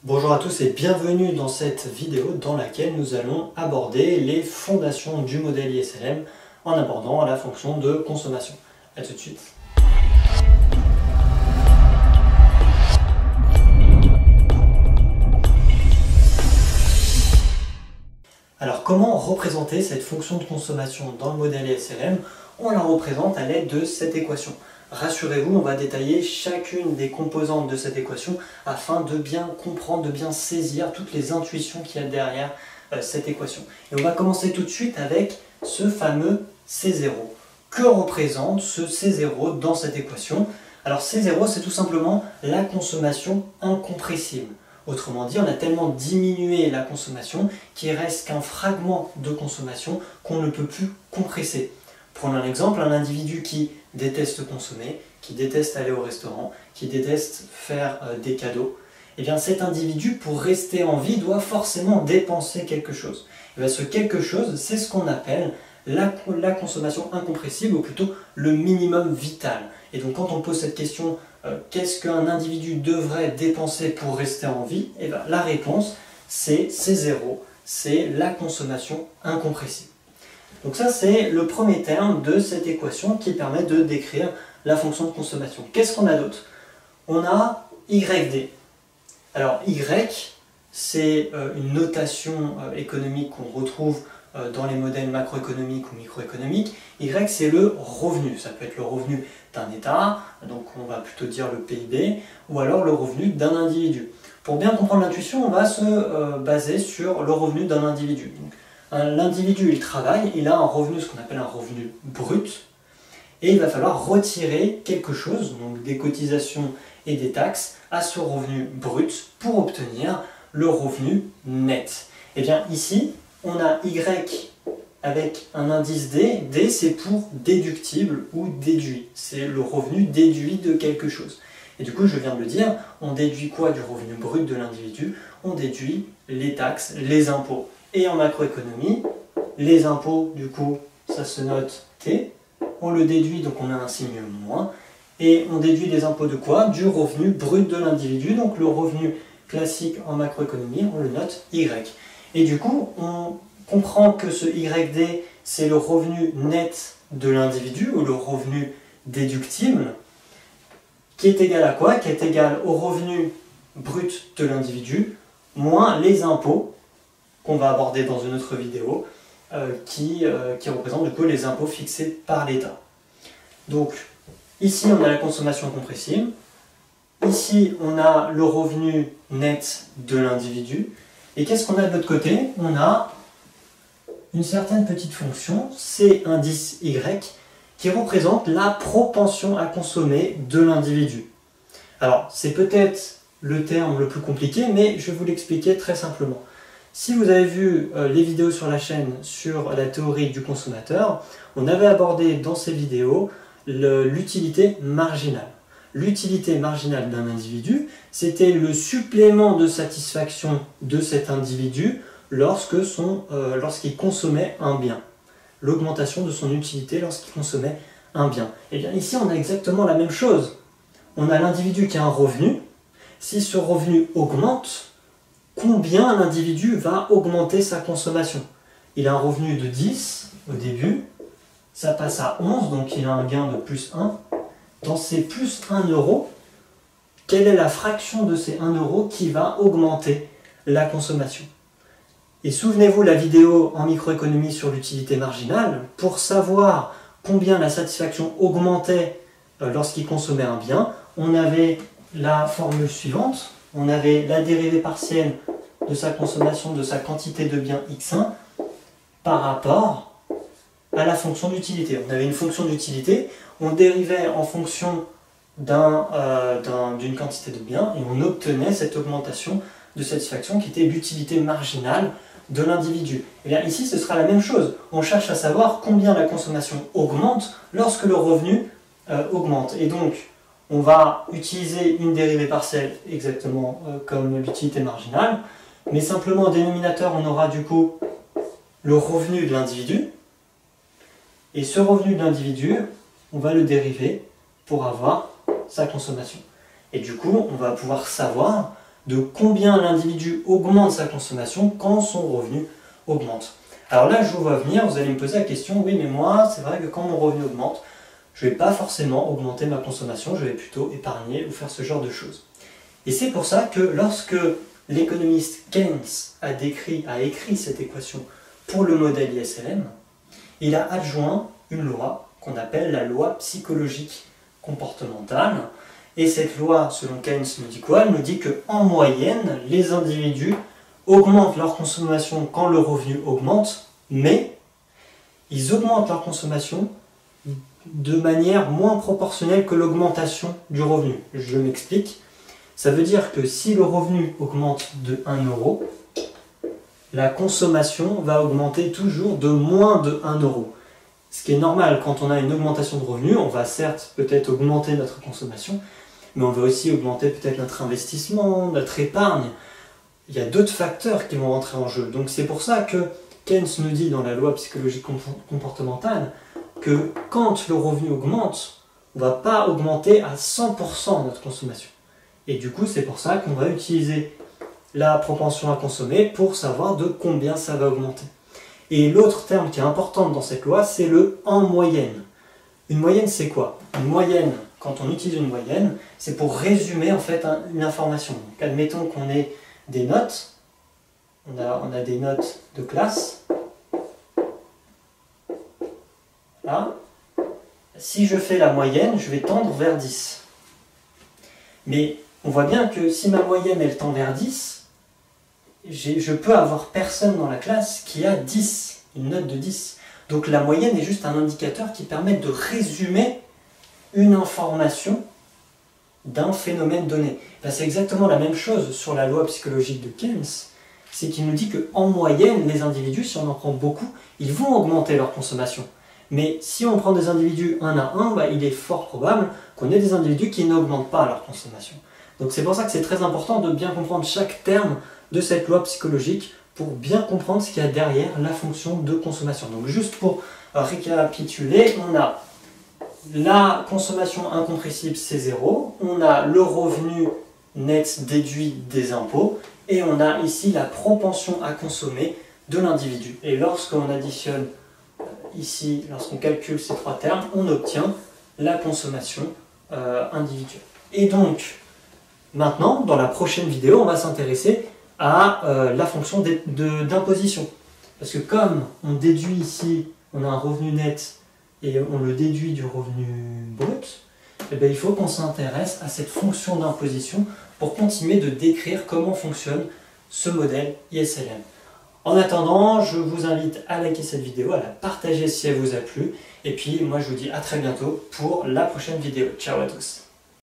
Bonjour à tous et bienvenue dans cette vidéo dans laquelle nous allons aborder les fondations du modèle ISLM en abordant la fonction de consommation. A tout de suite. Alors comment représenter cette fonction de consommation dans le modèle ISLM? On la représente à l'aide de cette équation. Rassurez-vous, on va détailler chacune des composantes de cette équation afin de bien comprendre, de bien saisir toutes les intuitions qu'il y a derrière cette équation. Et on va commencer tout de suite avec ce fameux C0. Que représente ce C0 dans cette équation? Alors C0, c'est tout simplement la consommation incompressible. Autrement dit, on a tellement diminué la consommation qu'il reste qu'un fragment de consommation qu'on ne peut plus compresser. Prenons un exemple, un individu qui déteste consommer, qui déteste aller au restaurant, qui déteste faire des cadeaux, et bien cet individu, pour rester en vie, doit forcément dépenser quelque chose. Et bien ce quelque chose, c'est ce qu'on appelle la consommation incompressible, ou plutôt le minimum vital. Et donc quand on pose cette question, qu'est-ce qu'un individu devrait dépenser pour rester en vie? Et bien la réponse, c'est C0, c'est la consommation incompressible. Donc ça, c'est le premier terme de cette équation qui permet de décrire la fonction de consommation. Qu'est-ce qu'on a d'autre? On a YD. Alors Y, c'est une notation économique qu'on retrouve dans les modèles macroéconomiques ou microéconomiques. Y, c'est le revenu. Ça peut être le revenu d'un État, donc on va plutôt dire le PIB, ou alors le revenu d'un individu. Pour bien comprendre l'intuition, on va se baser sur le revenu d'un individu. L'individu, il travaille, il a un revenu, ce qu'on appelle un revenu brut, et il va falloir retirer quelque chose, donc des cotisations et des taxes, à ce revenu brut pour obtenir le revenu net. Et bien ici, on a Y avec un indice D. D, c'est pour déductible ou déduit. C'est le revenu déduit de quelque chose. Et du coup, je viens de le dire, on déduit quoi du revenu brut de l'individu? On déduit les taxes, les impôts. Et en macroéconomie, les impôts, du coup, ça se note T. On le déduit, donc on a un signe moins. Et on déduit les impôts de quoi? Du revenu brut de l'individu. Donc le revenu classique en macroéconomie, on le note Y. Et du coup, on comprend que ce YD, c'est le revenu net de l'individu, ou le revenu déductible, qui est égal à quoi? Qui est égal au revenu brut de l'individu, moins les impôts, qu'on va aborder dans une autre vidéo, qui représente du coup les impôts fixés par l'État. Donc ici on a la consommation incompressible, ici on a le revenu net de l'individu, et qu'est-ce qu'on a de l'autre côté? On a une certaine petite fonction, C indice Y, qui représente la propension à consommer de l'individu. Alors c'est peut-être le terme le plus compliqué, mais je vais vous l'expliquer très simplement. Si vous avez vu les vidéos sur la chaîne sur la théorie du consommateur, on avait abordé dans ces vidéos l'utilité marginale. L'utilité marginale d'un individu, c'était le supplément de satisfaction de cet individu lorsqu'il consommait un bien. L'augmentation de son utilité lorsqu'il consommait un bien. Et bien ici, on a exactement la même chose. On a l'individu qui a un revenu. Si ce revenu augmente, combien l'individu va augmenter sa consommation? Il a un revenu de 10 au début, ça passe à 11, donc il a un gain de plus 1. Dans ces plus 1 euro, quelle est la fraction de ces 1 euro qui va augmenter la consommation? Et souvenez-vous la vidéo en microéconomie sur l'utilité marginale, pour savoir combien la satisfaction augmentait lorsqu'il consommait un bien, on avait la formule suivante. On avait la dérivée partielle de sa consommation de sa quantité de bien x1 par rapport à la fonction d'utilité. On avait une fonction d'utilité, on dérivait en fonction d'une quantité de bien et on obtenait cette augmentation de satisfaction qui était l'utilité marginale de l'individu. Et bien ici, ce sera la même chose. On cherche à savoir combien la consommation augmente lorsque le revenu augmente. Et donc, on va utiliser une dérivée partielle exactement comme l'utilité marginale, mais simplement au dénominateur, on aura du coup le revenu de l'individu, et ce revenu de l'individu, on va le dériver pour avoir sa consommation. Et du coup, on va pouvoir savoir de combien l'individu augmente sa consommation quand son revenu augmente. Alors là, je vous vois venir, vous allez me poser la question, oui mais moi, c'est vrai que quand mon revenu augmente, je ne vais pas forcément augmenter ma consommation, je vais plutôt épargner ou faire ce genre de choses. Et c'est pour ça que lorsque l'économiste Keynes a écrit cette équation pour le modèle ISLM, il a adjoint une loi qu'on appelle la loi psychologique comportementale. Et cette loi, selon Keynes, nous dit quoi? Elle nous dit qu'en moyenne, les individus augmentent leur consommation quand le revenu augmente, mais ils augmentent leur consommation de manière moins proportionnelle que l'augmentation du revenu. Je m'explique. Ça veut dire que si le revenu augmente de 1 euro, la consommation va augmenter toujours de moins de 1 euro. Ce qui est normal, quand on a une augmentation de revenu, on va certes peut-être augmenter notre consommation, mais on va aussi augmenter peut-être notre investissement, notre épargne. Il y a d'autres facteurs qui vont rentrer en jeu. Donc c'est pour ça que Keynes nous dit dans la loi psychologique comportementale que quand le revenu augmente, on ne va pas augmenter à 100% notre consommation. Et du coup, c'est pour ça qu'on va utiliser la propension à consommer pour savoir de combien ça va augmenter. Et l'autre terme qui est important dans cette loi, c'est le « en moyenne ». Une moyenne, c'est quoi? Une moyenne, quand on utilise une moyenne, c'est pour résumer en fait une information. Donc, admettons qu'on ait des notes, on a des notes de classe. Là, si je fais la moyenne, je vais tendre vers 10. Mais on voit bien que si ma moyenne elle tend vers 10, je peux avoir personne dans la classe qui a 10, une note de 10. Donc la moyenne est juste un indicateur qui permet de résumer une information d'un phénomène donné. C'est exactement la même chose sur la loi psychologique de Keynes, c'est qu'il nous dit qu'en moyenne, les individus, si on en prend beaucoup, ils vont augmenter leur consommation. Mais si on prend des individus un à un, il est fort probable qu'on ait des individus qui n'augmentent pas leur consommation. Donc c'est pour ça que c'est très important de bien comprendre chaque terme de cette loi psychologique pour bien comprendre ce qu'il y a derrière la fonction de consommation. Donc juste pour récapituler, on a la consommation incompressible, c'est 0, on a le revenu net déduit des impôts, et on a ici la propension à consommer de l'individu. Et lorsqu'on additionne ici, lorsqu'on calcule ces trois termes, on obtient la consommation individuelle. Et donc, maintenant, dans la prochaine vidéo, on va s'intéresser à la fonction d'imposition. Parce que comme on déduit ici, on a un revenu net et on le déduit du revenu brut, il faut qu'on s'intéresse à cette fonction d'imposition pour continuer de décrire comment fonctionne ce modèle ISLM. En attendant, je vous invite à liker cette vidéo, à la partager si elle vous a plu, et puis moi je vous dis à très bientôt pour la prochaine vidéo. Ciao à tous!